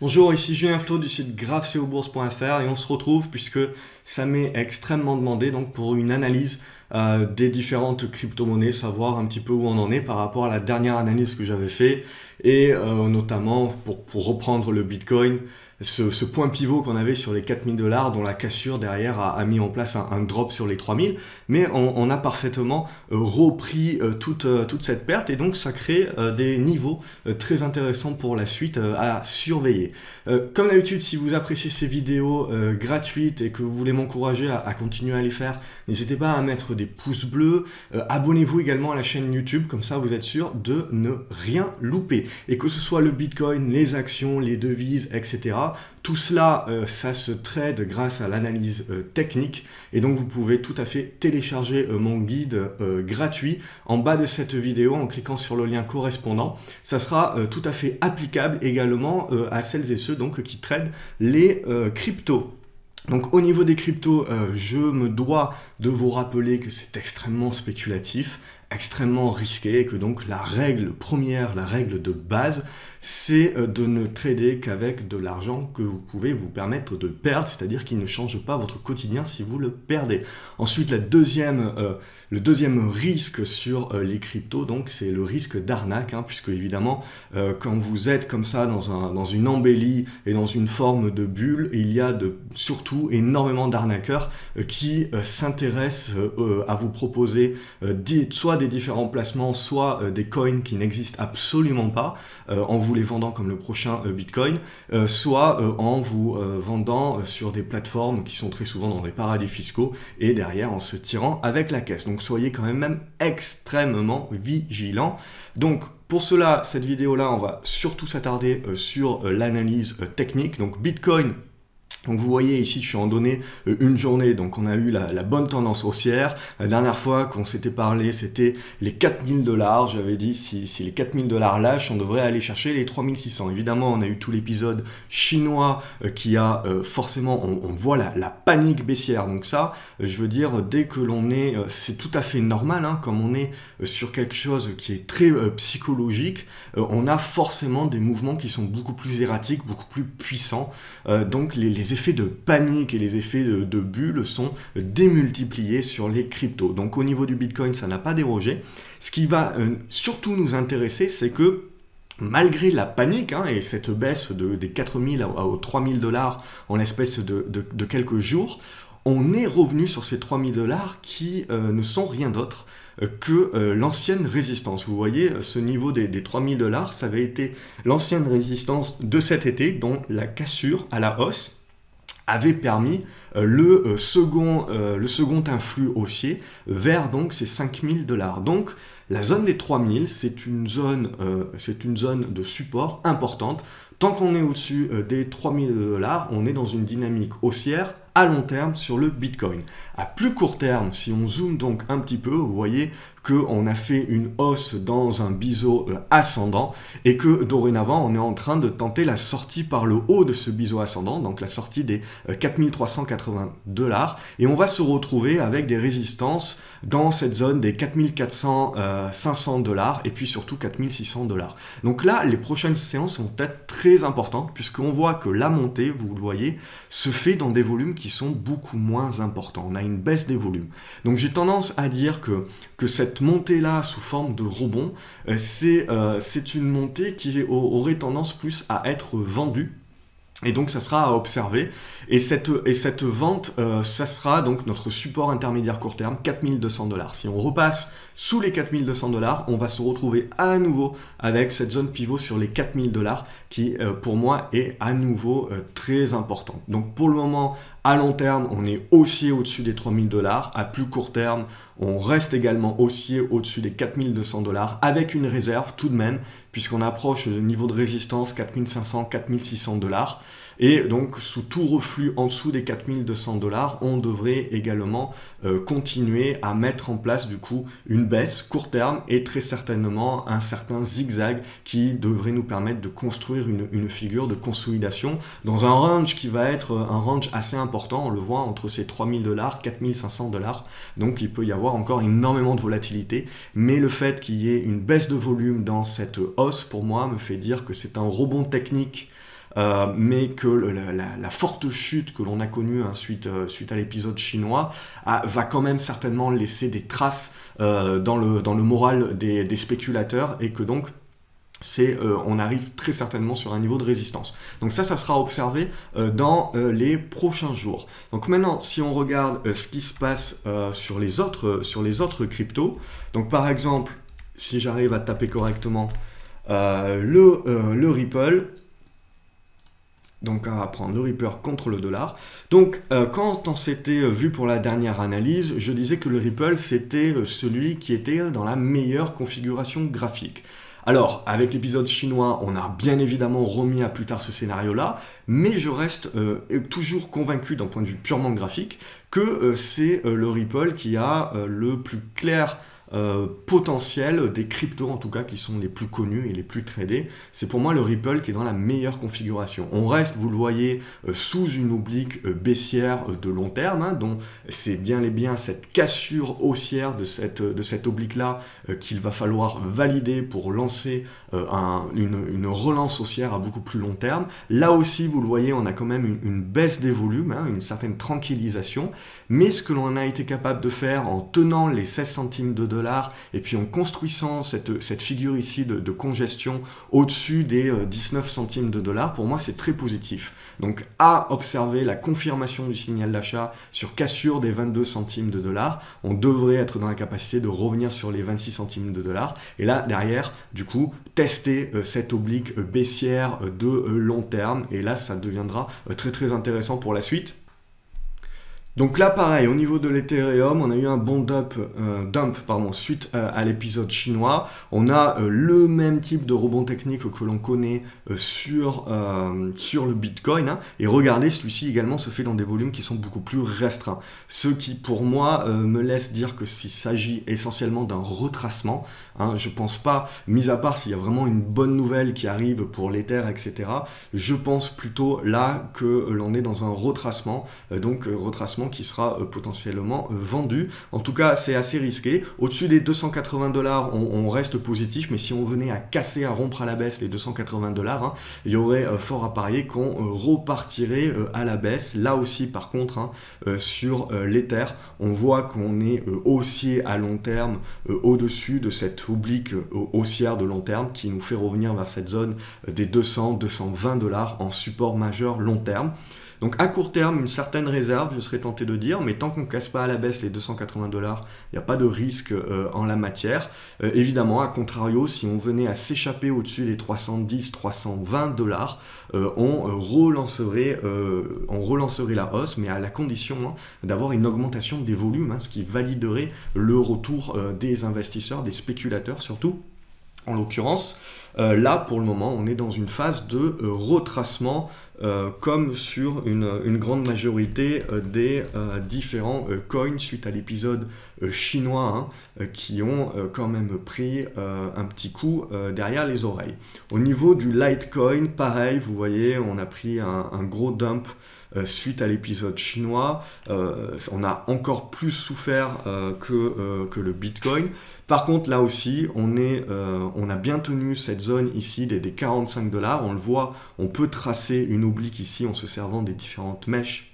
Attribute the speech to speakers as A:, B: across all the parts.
A: Bonjour, ici Julien Flo du site graphcobourse.fr et on se retrouve puisque ça m'est extrêmement demandé donc pour une analyse des différentes crypto-monnaies, savoir un petit peu où on en est par rapport à la dernière analyse que j'avais fait et notamment pour reprendre le Bitcoin, ce point pivot qu'on avait sur les 4000 dollars dont la cassure derrière a mis en place un drop sur les 3000, mais on a parfaitement repris toute cette perte et donc ça crée des niveaux très intéressants pour la suite à surveiller. Comme d'habitude, si vous appréciez ces vidéos gratuites et que vous voulez m'encourager à continuer à les faire, n'hésitez pas à mettre des pouces bleus, abonnez-vous également à la chaîne YouTube, comme ça vous êtes sûr de ne rien louper. Et que ce soit le Bitcoin, les actions, les devises, etc., tout cela, ça se trade grâce à l'analyse technique et donc vous pouvez tout à fait télécharger mon guide gratuit en bas de cette vidéo en cliquant sur le lien correspondant. Ça sera tout à fait applicable également à celles et ceux donc, qui tradent les cryptos. Donc au niveau des cryptos, je me dois de vous rappeler que c'est extrêmement spéculatif, extrêmement risqué et que donc la règle première, la règle de base, c'est de ne trader qu'avec de l'argent que vous pouvez vous permettre de perdre, c'est-à-dire qu'il ne change pas votre quotidien si vous le perdez. Ensuite, le deuxième risque sur les cryptos, donc c'est le risque d'arnaque, puisque évidemment, quand vous êtes comme ça dans une embellie et dans une forme de bulle, il y a surtout énormément d'arnaqueurs qui s'intéressent à vous proposer soit des différents placements, soit des coins qui n'existent absolument pas, en vous les vendant comme le prochain Bitcoin, soit en vous vendant sur des plateformes qui sont très souvent dans des paradis fiscaux et derrière en se tirant avec la caisse. Donc soyez quand même extrêmement vigilants. Donc pour cela, cette vidéo-là, on va surtout s'attarder sur l'analyse technique. Donc Bitcoin. Donc vous voyez ici, je suis en donné une journée, donc on a eu la bonne tendance haussière. La dernière fois qu'on s'était parlé, c'était les 4000 dollars. J'avais dit si les 4000 dollars lâchent, on devrait aller chercher les 3600. Évidemment, on a eu tout l'épisode chinois qui a forcément, on voit la panique baissière. Donc ça, je veux dire, dès que l'on est, c'est tout à fait normal, comme on est sur quelque chose qui est très psychologique, on a forcément des mouvements qui sont beaucoup plus erratiques, beaucoup plus puissants. Donc les effets de panique et les effets de bulle sont démultipliés sur les cryptos. Donc au niveau du Bitcoin, ça n'a pas dérogé. Ce qui va surtout nous intéresser, c'est que malgré la panique et cette baisse des 4000 aux 3000 dollars en l'espace de quelques jours, on est revenu sur ces 3000 dollars qui ne sont rien d'autre que l'ancienne résistance. Vous voyez, ce niveau des 3000 dollars, ça avait été l'ancienne résistance de cet été, dont la cassure à la hausse avait permis le second influx haussier vers donc ces 5000 dollars. Donc la zone des 3000, c'est une zone de support importante. Tant qu'on est au-dessus des 3000 dollars, on est dans une dynamique haussière à long terme sur le Bitcoin. À plus court terme, si on zoome donc un petit peu, vous voyez qu'on a fait une hausse dans un biseau ascendant et que dorénavant, on est en train de tenter la sortie par le haut de ce biseau ascendant, donc la sortie des 4380 dollars, et on va se retrouver avec des résistances dans cette zone des 4400, 500 dollars et puis surtout 4600 dollars. Donc là, les prochaines séances vont être très importantes puisqu'on voit que la montée, vous le voyez, se fait dans des volumes qui sont beaucoup moins importants. On a une baisse des volumes. Donc j'ai tendance à dire que cette montée-là sous forme de rebond, c'est une montée qui aurait tendance plus à être vendue. Et donc ça sera à observer. Et cette vente, ça sera donc notre support intermédiaire court terme, 4200 dollars. Si on repasse sous les 4200 dollars, on va se retrouver à nouveau avec cette zone pivot sur les 4000 dollars qui, pour moi, est à nouveau très importante. Donc pour le moment, à long terme, on est haussier au-dessus des 3000 dollars. À plus court terme, on reste également haussier au-dessus des 4200 dollars avec une réserve tout de même, puisqu'on approche le niveau de résistance 4500, 4600 dollars. Et donc, sous tout reflux en dessous des 4200 dollars, on devrait également continuer à mettre en place du coup une baisse court terme et très certainement un certain zigzag qui devrait nous permettre de construire une figure de consolidation dans un range qui va être un range assez important. On le voit entre ces 3000 dollars, 4500 dollars. Donc, il peut y avoir encore énormément de volatilité. Mais le fait qu'il y ait une baisse de volume dans cette hausse, pour moi, me fait dire que c'est un rebond technique mais que la forte chute que l'on a connue suite à l'épisode chinois va quand même certainement laisser des traces dans le moral des spéculateurs, et que donc on arrive très certainement sur un niveau de résistance. Donc ça sera observé dans les prochains jours. Donc maintenant, si on regarde ce qui se passe sur les autres cryptos, donc par exemple, si j'arrive à taper correctement le Ripple, donc on va prendre le Ripple contre le dollar. Donc quand on s'était vu pour la dernière analyse, je disais que le Ripple c'était celui qui était dans la meilleure configuration graphique. Alors, avec l'épisode chinois, on a bien évidemment remis à plus tard ce scénario-là, mais je reste toujours convaincu d'un point de vue purement graphique que c'est le Ripple qui a le plus clair potentiel des cryptos, en tout cas, qui sont les plus connus et les plus tradés. C'est pour moi le Ripple qui est dans la meilleure configuration. On reste, vous le voyez, sous une oblique baissière de long terme, hein, dont c'est bien et bien cette cassure haussière de cette oblique-là qu'il va falloir valider pour lancer une relance haussière à beaucoup plus long terme. Là aussi, vous le voyez, on a quand même une baisse des volumes, hein, une certaine tranquillisation, mais ce que l'on a été capable de faire en tenant les 16 centimes de dollars et puis en construisant cette figure ici de congestion au-dessus des 19 centimes de dollars, pour moi c'est très positif. Donc à observer la confirmation du signal d'achat sur cassure des 22 centimes de dollars, on devrait être dans la capacité de revenir sur les 26 centimes de dollars, et là derrière du coup tester cette oblique baissière de long terme, et là ça deviendra très très intéressant pour la suite. Donc là, pareil, au niveau de l'Ethereum, on a eu un bon dump suite à l'épisode chinois. On a le même type de rebond technique que l'on connaît sur le Bitcoin. Hein. Et regardez, celui-ci également se fait dans des volumes qui sont beaucoup plus restreints. Ce qui, pour moi, me laisse dire que s'il s'agit essentiellement d'un retracement, hein, je pense pas, mis à part s'il y a vraiment une bonne nouvelle qui arrive pour l'Ether, etc., je pense plutôt là que l'on est dans un retracement, retracement qui sera potentiellement vendu. En tout cas, c'est assez risqué. Au-dessus des 280 dollars, on reste positif, mais si on venait à casser, à rompre à la baisse les 280 dollars, hein, il y aurait fort à parier qu'on repartirait à la baisse. Là aussi, par contre, hein, sur l'Ether, on voit qu'on est haussier à long terme au-dessus de cette oblique haussière de long terme qui nous fait revenir vers cette zone des 200-220 dollars en support majeur long terme. Donc à court terme, une certaine réserve, je serais tenté de dire, mais tant qu'on ne casse pas à la baisse les 280 dollars, il n'y a pas de risque en la matière. Évidemment, à contrario, si on venait à s'échapper au-dessus des 310-320 dollars, on relancerait la hausse, mais à la condition hein, d'avoir une augmentation des volumes, hein, ce qui validerait le retour des investisseurs, des spéculateurs surtout. En l'occurrence, là, pour le moment, on est dans une phase de retracement comme sur une grande majorité des différents coins suite à l'épisode chinois hein, qui ont quand même pris un petit coup derrière les oreilles. Au niveau du Litecoin, pareil, vous voyez, on a pris un gros dump suite à l'épisode chinois. On a encore plus souffert que le Bitcoin. Par contre, là aussi, on a bien tenu cette zone ici des 45 dollars. On le voit, on peut tracer une oblique ici en se servant des différentes mèches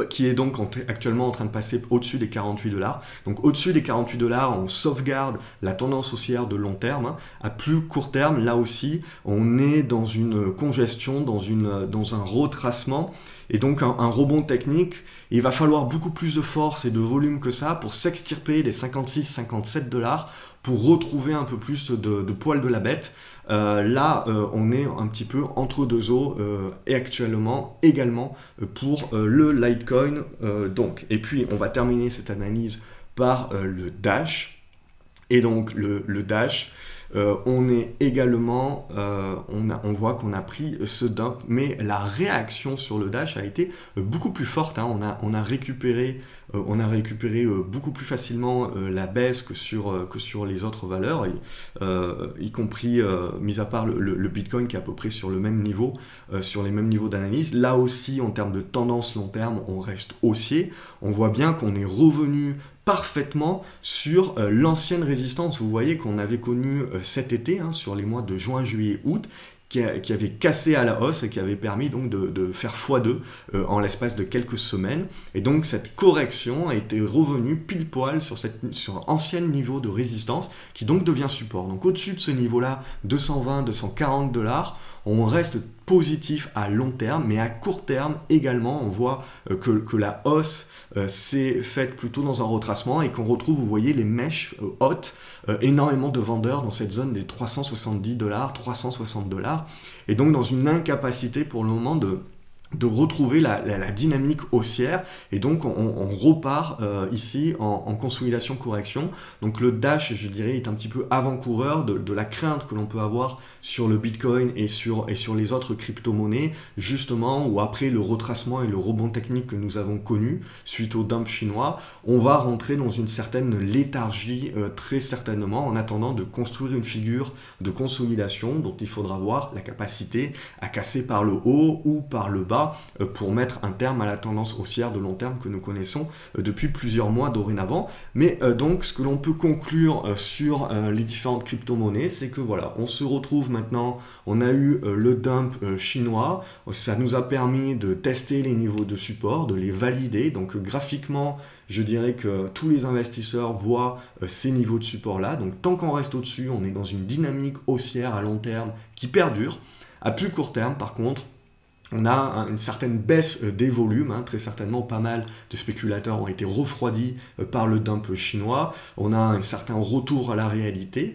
A: qui est donc actuellement en train de passer au-dessus des 48 dollars. Donc au-dessus des 48 dollars, on sauvegarde la tendance haussière de long terme. Hein. À plus court terme, là aussi, on est dans une congestion, dans un retracement. Et donc un rebond technique, il va falloir beaucoup plus de force et de volume que ça pour s'extirper des 56-57 dollars pour retrouver un peu plus de poil de la bête. Là, on est un petit peu entre deux eaux et actuellement également pour le Litecoin. Et puis, on va terminer cette analyse par le Dash. Et donc, le Dash, on est également, on voit qu'on a pris ce dump, mais la réaction sur le Dash a été beaucoup plus forte. Hein. On a récupéré beaucoup plus facilement la baisse que sur les autres valeurs, y compris, mis à part le Bitcoin qui est à peu près sur le même niveau, sur les mêmes niveaux d'analyse. Là aussi, en termes de tendance long terme, on reste haussier. On voit bien qu'on est revenu parfaitement sur l'ancienne résistance. Vous voyez qu'on avait connu cet été, hein, sur les mois de juin, juillet, août, qui avait cassé à la hausse et qui avait permis donc de faire x2 en l'espace de quelques semaines. Et donc cette correction a été revenue pile poil sur ancien niveau de résistance qui donc devient support. Donc au-dessus de ce niveau-là, 220-240 $, on reste positif à long terme, mais à court terme également, on voit que la hausse s'est faite plutôt dans un retracement et qu'on retrouve, vous voyez, les mèches hautes, énormément de vendeurs dans cette zone des 370 $, 360 $, et donc dans une incapacité pour le moment de retrouver la dynamique haussière, et donc on repart ici en consolidation correction. Donc le Dash, je dirais, est un petit peu avant-coureur de la crainte que l'on peut avoir sur le Bitcoin et sur les autres crypto-monnaies, justement, où après le retracement et le rebond technique que nous avons connu suite au dump chinois, on va rentrer dans une certaine léthargie très certainement, en attendant de construire une figure de consolidation dont il faudra voir la capacité à casser par le haut ou par le bas pour mettre un terme à la tendance haussière de long terme que nous connaissons depuis plusieurs mois dorénavant. Mais donc ce que l'on peut conclure sur les différentes crypto-monnaies, c'est que voilà, on se retrouve maintenant, on a eu le dump chinois, ça nous a permis de tester les niveaux de support, de les valider. Donc graphiquement, je dirais que tous les investisseurs voient ces niveaux de support là. Donc tant qu'on reste au-dessus, on est dans une dynamique haussière à long terme qui perdure. À plus court terme, par contre, on a une certaine baisse des volumes, très certainement pas mal de spéculateurs ont été refroidis par le dump chinois, on a un certain retour à la réalité.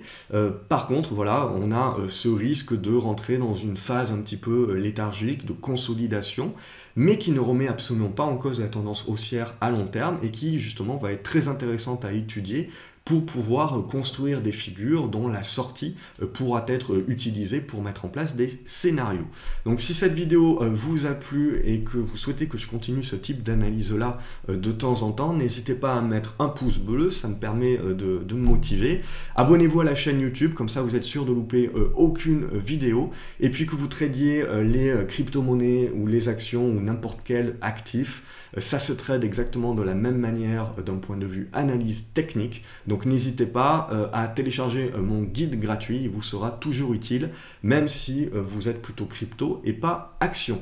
A: Par contre, voilà, on a ce risque de rentrer dans une phase un petit peu léthargique de consolidation, mais qui ne remet absolument pas en cause la tendance haussière à long terme et qui justement va être très intéressante à étudier pour pouvoir construire des figures dont la sortie pourra être utilisée pour mettre en place des scénarios. Donc si cette vidéo vous a plu et que vous souhaitez que je continue ce type d'analyse-là de temps en temps, n'hésitez pas à mettre un pouce bleu, ça me permet de me motiver. Abonnez-vous à la chaîne YouTube, comme ça vous êtes sûr de louper aucune vidéo. Et puis que vous tradiez les crypto-monnaies ou les actions ou n'importe quel actif, ça se trade exactement de la même manière d'un point de vue analyse technique. Donc n'hésitez pas à télécharger mon guide gratuit, il vous sera toujours utile, même si vous êtes plutôt crypto et pas action.